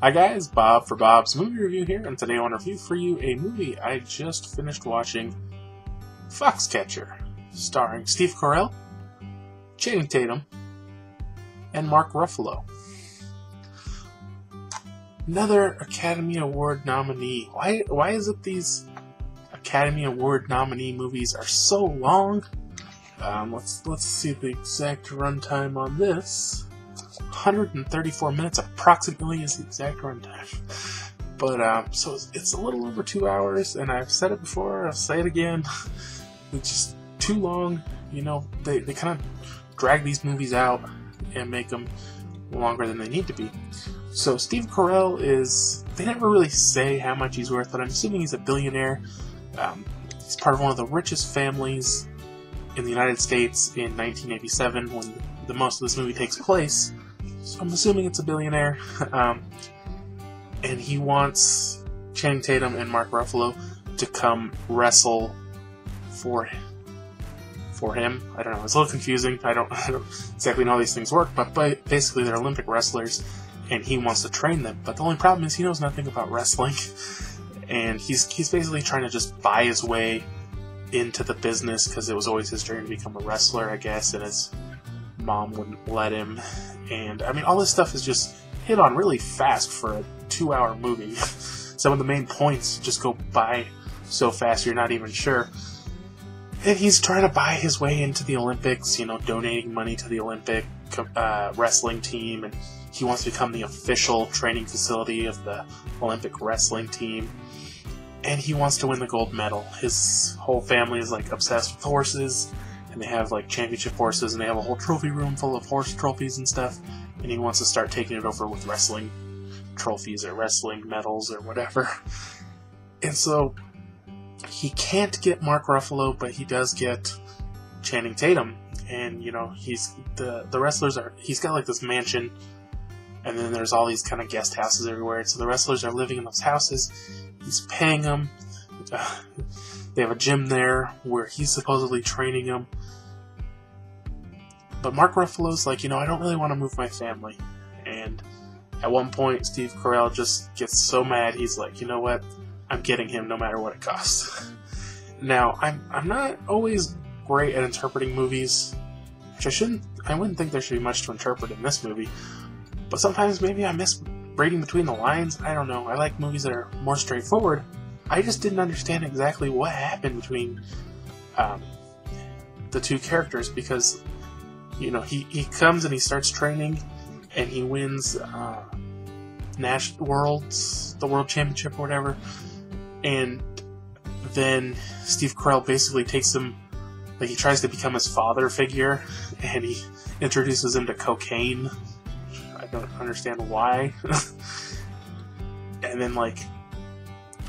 Hi guys, Bob for Bob's Movie Review here, and today I want to review for you a movie I just finished watching, Foxcatcher, starring Steve Carell, Channing Tatum, and Mark Ruffalo. Another Academy Award nominee. Why is it these Academy Award nominee movies are so long? Let's see the exact runtime on this. 134 minutes approximately is the exact runtime. But, so it's a little over 2 hours, and I've said it before, I'll say it again. It's just too long. You know, they kind of drag these movies out and make them longer than they need to be. So Steve Carell they never really say how much he's worth, but I'm assuming he's a billionaire. He's part of one of the richest families in the United States in 1987 when the most of this movie takes place. So I'm assuming it's a billionaire. And he wants Channing Tatum and Mark Ruffalo to come wrestle for him. I don't know, it's a little confusing. I don't exactly know how these things work, but basically they're Olympic wrestlers, and he wants to train them. But the only problem is he knows nothing about wrestling, and he's basically trying to just buy his way into the business, because it was always his dream to become a wrestler, I guess, and his mom wouldn't let him. And I mean, all this stuff is just hit on really fast for a 2-hour movie. Some of the main points just go by so fast you're not even sure. And he's trying to buy his way into the Olympics, you know, donating money to the Olympic wrestling team, and he wants to become the official training facility of the Olympic wrestling team. And he wants to win the gold medal. His whole family is like obsessed with horses, and they have like championship horses, and they have a whole trophy room full of horse trophies and stuff. And he wants to start taking it over with wrestling trophies or wrestling medals or whatever. And so he can't get Mark Ruffalo, but he does get Channing Tatum. And you know, the wrestlers he's got like this mansion, and then there's all these kind of guest houses everywhere. So the wrestlers are living in those houses. He's paying them. They have a gym there where he's supposedly training them. But Mark Ruffalo's like, you know, I don't really want to move my family. And at one point, Steve Carell just gets so mad, he's like, you know what? I'm getting him no matter what it costs. Now, I'm not always great at interpreting movies, which I wouldn't think there should be much to interpret in this movie. But sometimes maybe I miss reading between the lines. I don't know. I like movies that are more straightforward. I just didn't understand exactly what happened between the two characters, because, you know, he comes and he starts training, and he wins the World Championship or whatever, and then Steve Carell basically takes him, like, he tries to become his father figure, and he introduces him to cocaine. I don't understand why. And then, like,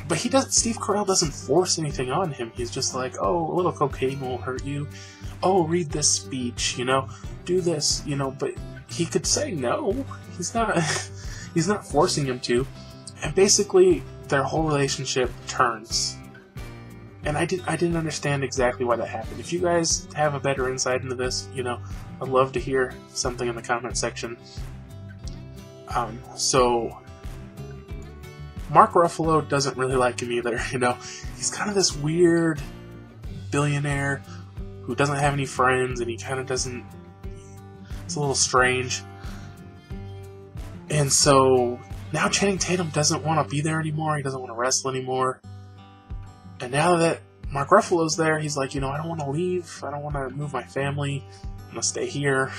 but Steve Carell doesn't force anything on him. He's just like, oh, a little cocaine won't hurt you. Oh, read this speech, you know, do this, you know, but he could say no. He's not forcing him to. And basically, their whole relationship turns. And I didn't understand exactly why that happened. If you guys have a better insight into this, you know, I'd love to hear something in the comment section. So Mark Ruffalo doesn't really like him either, you know. He's kind of this weird billionaire who doesn't have any friends, and he kind of doesn't... It's a little strange. And so now Channing Tatum doesn't want to be there anymore. He doesn't want to wrestle anymore. And now that Mark Ruffalo's there, he's like, you know, I don't want to leave. I don't want to move my family. I'm going to stay here.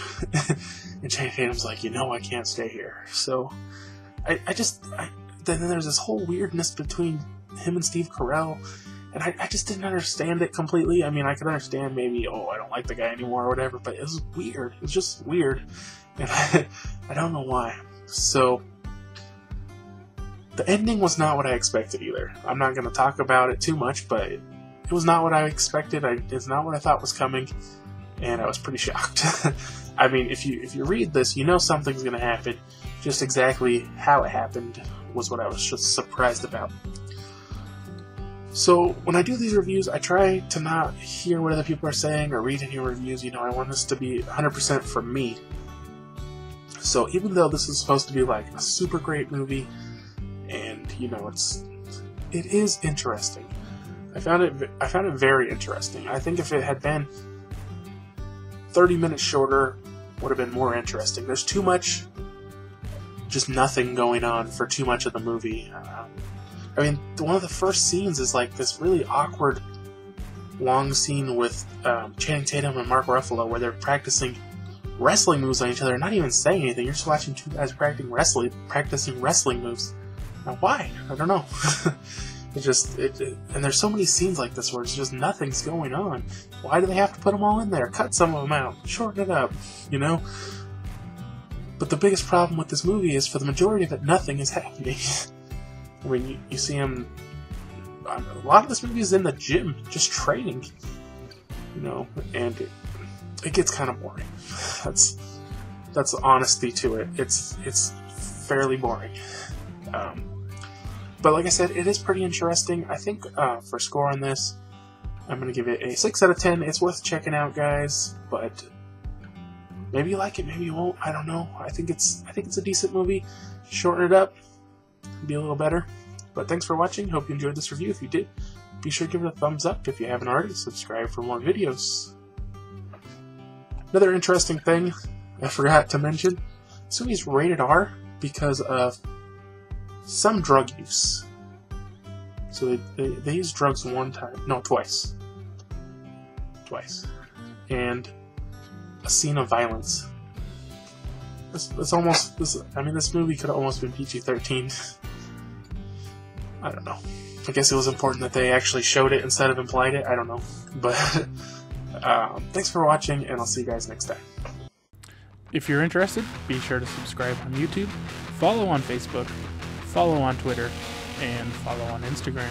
And Channing Tatum's like, you know, I can't stay here. So then there's this whole weirdness between him and Steve Carell, and I just didn't understand it completely. I mean, I could understand maybe, oh, I don't like the guy anymore or whatever, but it was weird. It was just weird, and I don't know why. So the ending was not what I expected either. I'm not going to talk about it too much, but it was not what I expected. It's not what I thought was coming, and I was pretty shocked. I mean, if you read this, you know something's going to happen. Just exactly how it happened was what I was just surprised about. So when I do these reviews, I try to not hear what other people are saying or read any reviews. You know, I want this to be 100% from me. So even though this is supposed to be like a super great movie, and you know, it is interesting. I found it very interesting. I think if it had been 30 minutes shorter, would have been more interesting. There's too much, just nothing going on for too much of the movie. I mean, one of the first scenes is like this really awkward, long scene with Channing Tatum and Mark Ruffalo, where they're practicing wrestling moves on each other, not even saying anything. You're just watching two guys practicing wrestling moves. Now, why? I don't know. And there's so many scenes like this where it's just nothing's going on. Why do they have to put them all in there? Cut some of them out. Shorten it up, you know? But the biggest problem with this movie is, for the majority of it, nothing is happening. I mean, you see him... A lot of this movie is in the gym, just training. You know, and it gets kind of boring. That's the honesty to it. It's fairly boring. But like I said, it is pretty interesting. I think for score on this, I'm going to give it a 6 out of 10. It's worth checking out, guys. But maybe you like it, maybe you won't. I don't know. I think it's a decent movie. Shorten it up, be a little better. But thanks for watching. Hope you enjoyed this review. If you did, be sure to give it a thumbs up. If you haven't already, subscribe for more videos. Another interesting thing I forgot to mention: this movie is rated R because of some drug use. So they use drugs twice. And a scene of violence. This movie could have almost been PG-13. I don't know. I guess it was important that they actually showed it instead of implied it. I don't know. But thanks for watching, and I'll see you guys next time. If you're interested, be sure to subscribe on YouTube, follow on Facebook, follow on Twitter, and follow on Instagram.